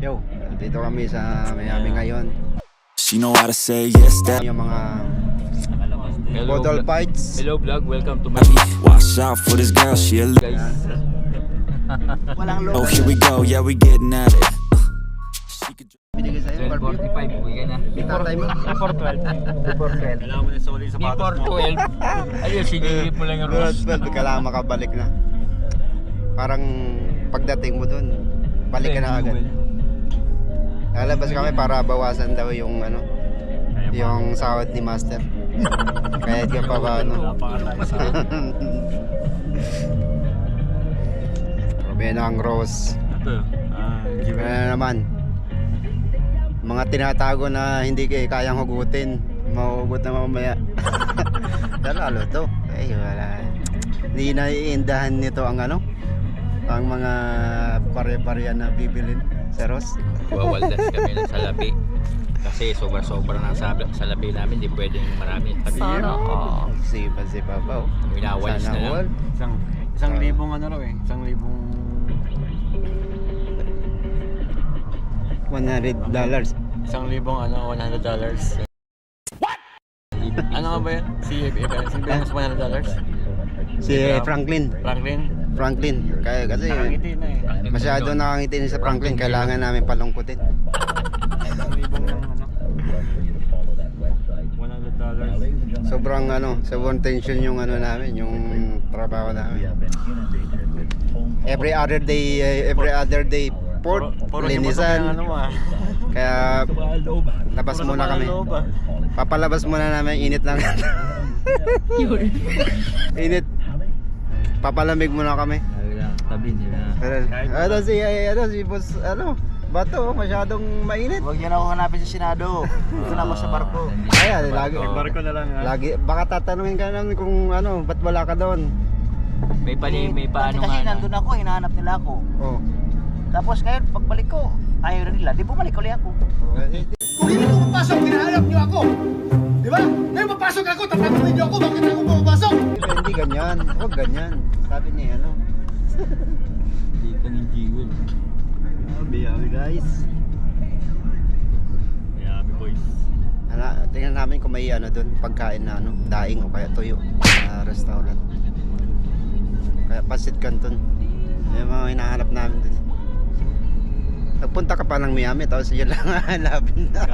Yo, dito kami sa Miami ngayon. She know how to say yes, that Yung mga Bodol fights. Hello vlog, welcome to my watch out for this girl, she a guys. Walang Oh, logo. here we go, yeah, we getting at it. She could Binigay sa'yo, barbecue. 12:45, uwi ka na. Tatay mo. 4:12. Kailangan mo na solid sa patos mo. 4:12. Ayun, sinigip mo lang yung Ross. Kailangan makabalik na. Parang pagdating mo dun, balik ka na agad. Lalabas kami para bawasan daw yung ano, yung sahod ni Master. Kahit ka pa ba ano. Benang Rose. Ito. Ano na naman, mga tinatago na hindi kayang hugutin, mahugot na mamaya. Lalo to, ay wala. Hindi naiindahan nito ang ano, ang mga pare-parehan na bibilin sa Ross. Wawaldas kami ng salapi. Kasi sobra-sobra ng salapi namin, di pwedeng marami. Sana sipan si Papa. Winawalis na lang. all. Isang libong ano raw eh. Isang libong $100. Isang libong ano, $100. What? Ano nga ba yan? Si Ben's $100? Si Franklin. Franklin? Kaya kasi Nakangiti na eh. masyado nakangiti sa Franklin, kailangan namin palungkutin. Isang libong ng ano, $100. Sobrang ano, sobrang tension yung ano namin, yung trabaho namin. Every other day port, Puro linisan. ano ah. Kaya labas muna kami. Papalabas muna namin, init lang. Init. Papalamig muna kami. Tabi nila. Si boss, bato, masyadong mainit. Huwag niyo na ako hanapin sa Senado. Dito na ako sa barko. Kaya lagi, Barko na lang ha. lagi, baka tatanungin ka namin kung ano, ba't wala ka doon? May paano Kasi nga. nandun ako, hinahanap nila ako. Oh. Tapos ngayon, pagbalik ko, ayaw na nila. Di bumalik ulit ako. Kung hindi ko papasok, hinahanap niyo ako. Di ba? Ngayon papasok ako, tatanungin niyo ako, bakit ako pumapasok? Hindi ganyan, huwag ganyan. Sabi niya, ano? Hindi ka ni Jewel. Biyabi guys. Miami boys. Tingnan namin kung may ano doon, pagkain na ano, daing o kaya tuyo na restaurant. Kaya Pasit Canton. Yung mga hinahanap namin doon. Nagpunta ka pa ng Miami, tapos yun lang hanapin na.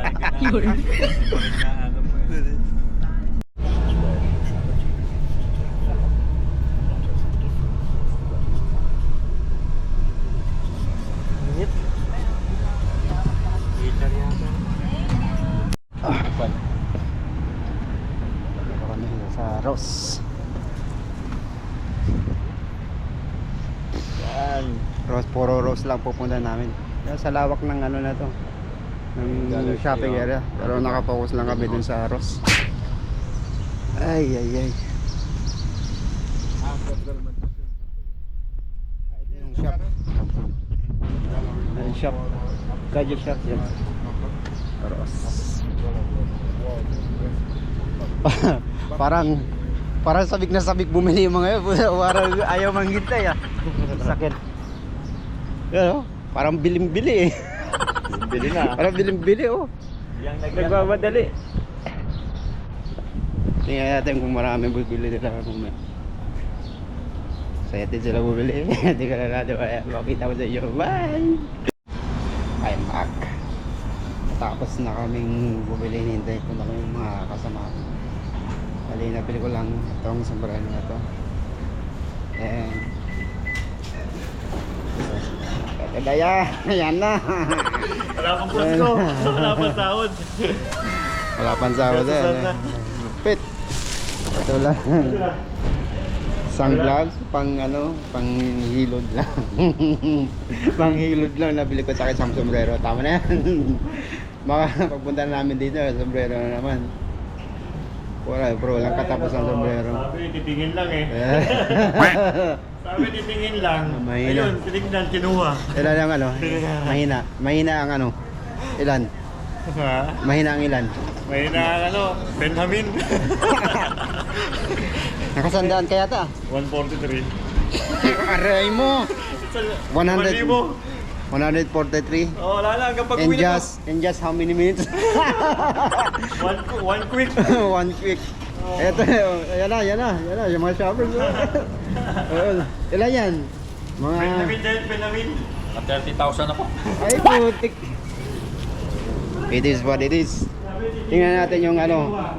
Kami sa Ross. Yan. Ross, puro Ross lang pupunta namin. Yan, sa lawak ng ano na to, ng shopping area. Pero nakapokus lang kami dun sa Ross. Ay. Yung shop. Yung shop. Gadget shop yan. Ross. Parang sabik na sabik bumili yung mga yun. Parang ayaw manghintay ah. Sakit. Yan oh. Parang biling-bili eh. Bili na. Parang biling-bili oh. Nagmamadali. Tingnan natin kung marami bibili nila. Saya din sila bumili. Hindi ka na natin makita ko sa iyo. Bye! I'm back. Tapos na kaming bumili. Hintay ko na kaming mga kasama. Bali, nabili ko lang itong sombrero na ito. And Kagaya, ayan na. Wala pang pusko. Wala pang sahod. Wala pang sahod eh. Pit. Ito lang. Sunglass, pang hilod lang. Pang hilod lang nabili ko sa akin sa sombrero. Tama na yan. Pagpunta na namin dito, sombrero na naman. Wala, bro, lang katapos ang sombrero. Sabi, titingin lang eh. Sabi, titingin lang. Mahina. Ayun, tinignan, kinuha. Ilan ang ano? Mahina. Mahina ang ano? Ilan? Ha? Mahina ang ilan? Mahina ang ano, Benjamin. Nakasandaan kaya ta? 143. Aray mo! 100. 1,000. 143. Oh, wala lang. Kapag In just how many minutes? One quick. One quick. Eto, yan na. Yung mga shoppers. Ayun. Ilan yan? Mga... Pinamin. 30,000 ako. Ay, putik. It is what it is. Tingnan natin yung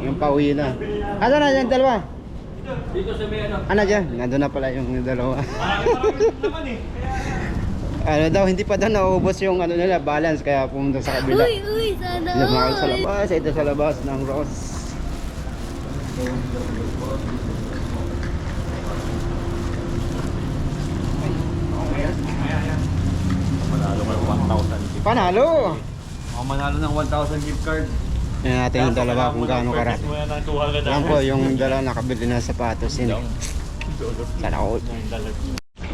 yung pauwi na. Asa na yung dalawa? Dito sa may Ano dyan? Nandun na pala yung dalawa. naman eh. Daw, hindi pa daw naubos yung nila, balance, kaya pumunta sa kabila. Uy, sana Dito na ako sa all. labas, ito sa labas ng Ross. Manalo ka ng 1,000. Panalo! Ako manalo ng 1,000 gift card. Tingnan natin yung dalawa kung gaano karami. Mo yan ng 200 Yan po, yung dalawa nakabili na sapatos. Sana all.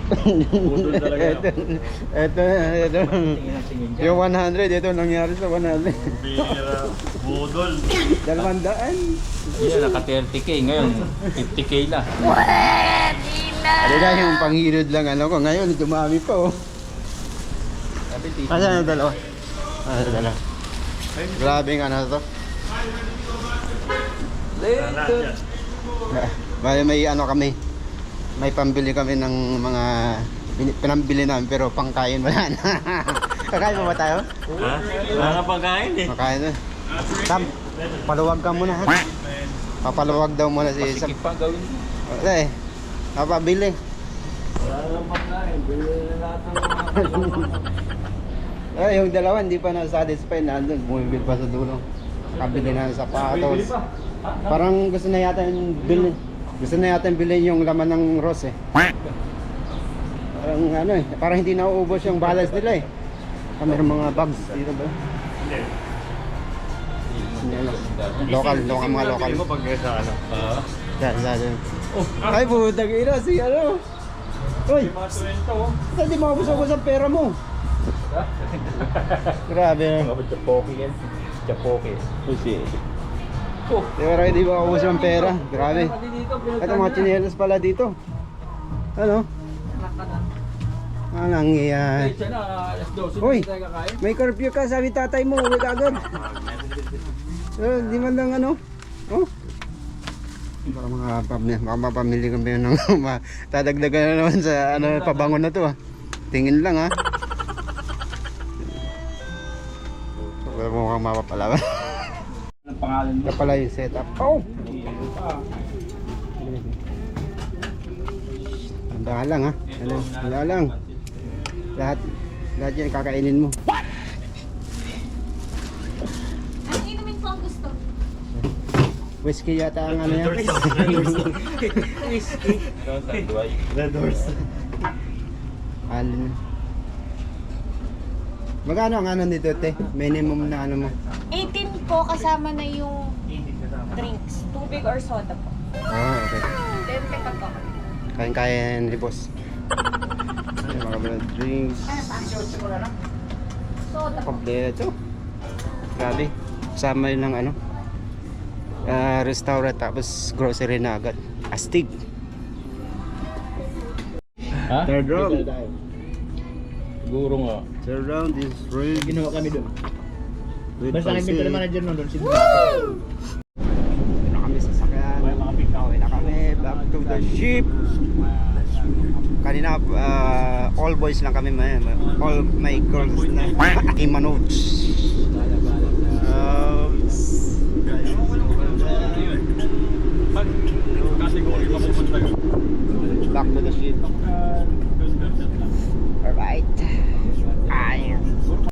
Budol talaga. Ito. Yung 100, ito nangyari sa 100. Bira. Budol. 200. Yan, naka 30k ngayon. 50k na. Ano na yung panghirod lang ko. Ngayon, dumami pa oh. Asan ang dalawa? Dalawa. Grabe nga na to. Bale may kami. May pambili kami ng mga pinambili namin pero pangkain wala na. Kakain mo ba tayo? Ha? Wala nga pagkain eh. Makain na. Tam, paluwag ka muna ha. Papaluwag daw muna si Sam. Sikip pa gawin. Wala eh. Papabili. Wala nga pagkain. Bili na lahat ng Yung dalawa hindi pa na-satisfy na doon. Bumibili pa sa dulo. Kabili na ng sapatos. Parang gusto na yata yung bilhin. Gusto na yata bilhin yung laman ng Ross eh. Parang parang hindi nauubos yung balance nila eh. Mayroong mga bags dito ba? Local, mga local. mo pag sa Yan. Ay putang ina si Uy! Saan di maubos-ubos ang pera mo? Grabe na. Chapoke yan. Chapoke. Pero hindi maubos ang pera. Grabe. Ito mga tsinelas pala dito. Ano? Anong yan? Siya na, alas 12 Uy! tayo kakain. May curfew ka, sabi tatay mo, uwi ka agad. Di man lang Oh? Para mga mapamili kami ng tadagdagan na naman sa pabangon na to ah. Tingin lang ah. Wala mo mukhang mapapalaban. Ang pangalan mo? Ito pala yung setup. Oh! Tandaan lang ha. Wala lang. Lahat yan kakainin mo. Ang inumin po ang gusto. Whiskey yata ang yan. Whiskey. Red Horse. Alin. Magkano ang nito te? Minimum na mo? 18 po kasama na yung drinks. Tubig or soda po. Okay. 10 ka po. Kain-kain ni boss. Yung mga blood drinks. Soda po. Kompleto. Grabe. Kasama yun ng restaurant tapos grocery na agad. Astig. Ha? Third round. Siguro nga. Third round is ready. Ginawa kami doon. Basta Basta kami pinto manager nun doon. na kami sa sakyan. Uwi na kami. Back to the ship. Kanina all boys lang kami. All my girls na. Imanotes. Back to the ship. Alright.